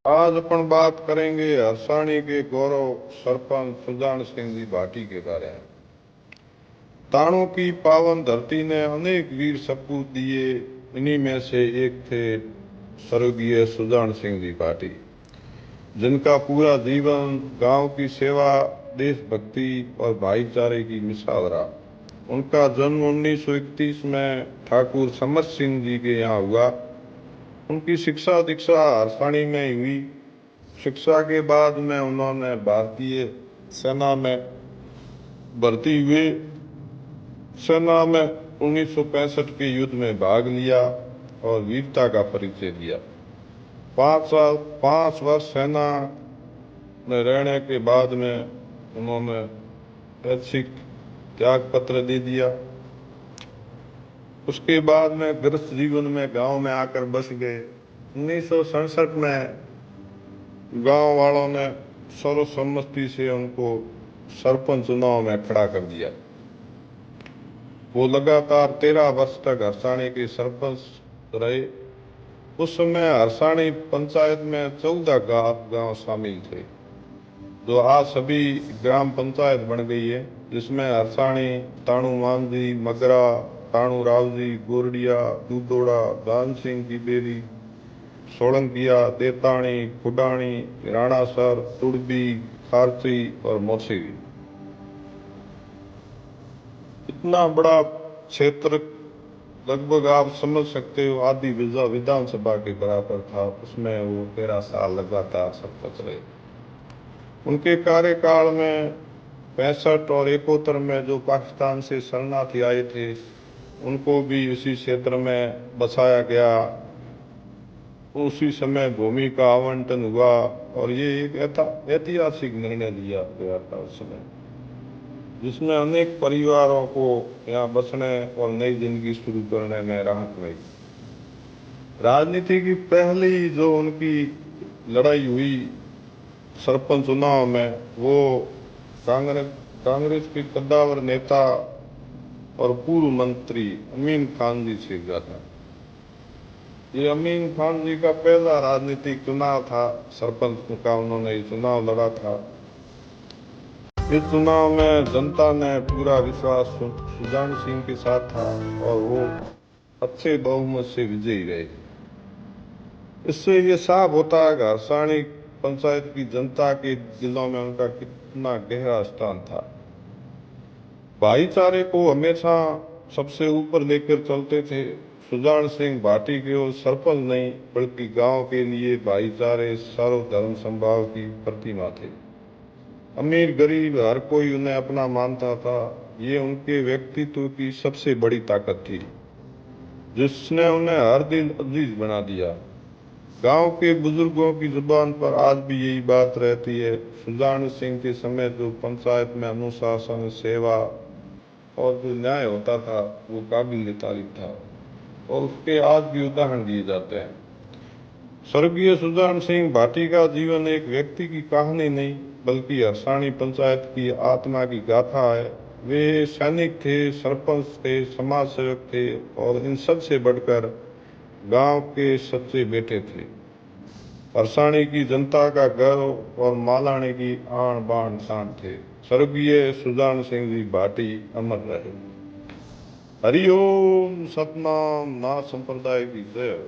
आज अपन बात करेंगे हरसाणी के गौरव सरपंच सुजान सिंह जी भाटी के बारे में। ताणों की पावन धरती ने अनेक वीर सपूत दिए, इन्हीं में से एक थे स्वर्गीय सुजान सिंह जी भाटी, जिनका पूरा जीवन गांव की सेवा, देशभक्ति और भाईचारे की मिसाल रहा। उनका जन्म 1931 में ठाकुर समर सिंह जी के यहाँ हुआ। उनकी शिक्षा दीक्षा हरसाणी में ही हुई। शिक्षा के बाद में उन्होंने भारतीय सेना में भर्ती हुए। सेना में 1965 के युद्ध में भाग लिया और वीरता का परिचय दिया। 5 वर्ष सेना में रहने के बाद में उन्होंने ऐच्छिक त्याग पत्र दे दिया। उसके बाद में गृहस्थ जीवन में गांव में आकर बस गए। 1967 में गांव वालों ने सर्वसम्मति से उनको सरपंच चुनाव में खड़ा कर दिया। वो लगातार 13 वर्ष तक हरसाणी के सरपंच रहे। उस समय हरसाणी पंचायत में 14 गांव शामिल थे, जो आज सभी ग्राम पंचायत बन गई है, जिसमें हरसाणी, ताणु मांझी, मगरा, ताणु रावजी, गोरडिया, दूधोड़ा, दान सिंह की बेरी, सोलंकिया, देताणी, खुडाणी, राणासर, तुड़बी, खारसी और मोसीरी। इतना बड़ा क्षेत्र लगभग आप समझ सकते हो आधी विधानसभा के बराबर था। उसमें वो 13 साल लगातार सरपंच रहे। उनके कार्यकाल में 65 और 71 में जो पाकिस्तान से शरणार्थी आए थे, उनको भी उसी क्षेत्र में बसाया गया। उसी समय भूमि का आवंटन हुआ और ये एक ऐतिहासिक निर्णय लिया गया था उस समय, जिसमें अनेक परिवारों को यहाँ बसने और नई जिंदगी शुरू करने में राहत मिली। राजनीति की पहली जो उनकी लड़ाई हुई सरपंच चुनाव में, वो कांग्रेस के कद्दावर नेता और पूर्व मंत्री अमीन खान जी से हुआ था। ये अमीन खान जी का पहला राजनीतिक चुनाव था, सरपंच का उन्होंने ये चुनाव लड़ा था। इस चुनाव में जनता ने पूरा विश्वास सुजान सिंह के साथ था और वो अच्छे बहुमत से विजयी रहे। इससे ये साफ होता है कि हरसाणी पंचायत की जनता के दिलों में उनका कितना गहरा स्थान था। भाईचारे को हमेशा सबसे ऊपर लेकर चलते थे। सुजान सिंह भाटी केवल सरपंच नहीं, बल्कि गांव के लिए भाईचारे, सर्वधर्म संभाव की प्रतिमा थे। अमीर गरीब हर कोई उन्हें अपना मानता था। ये उनके व्यक्तित्व की सबसे बड़ी ताकत थी, जिसने उन्हें हर दिन अजीज बना दिया। गांव के बुजुर्गों की जुबान पर आज भी यही बात रहती है। सुजान सिंह के समय जो पंचायत में अनुशासन, सेवा और जो न्याय होता था, वो काबिल तारीफ था और उसके आज भी उदाहरण दिए जाते हैं। स्वर्गीय सुजान सिंह भाटी का जीवन एक व्यक्ति की कहानी नहीं, बल्कि हरसाणी पंचायत की आत्मा की गाथा है। वे सैनिक थे, सरपंच थे, समाज सेवक थे और इन सब से बढ़कर गांव के सच्चे बेटे थे। हरसाणी की जनता का गर्व और मालानी की आन बान शान थे। स्वर्गीय सुजान सिंह जी भाटी अमर रहे। हरिओम। सतनाम। नाथ संप्रदाय की जय।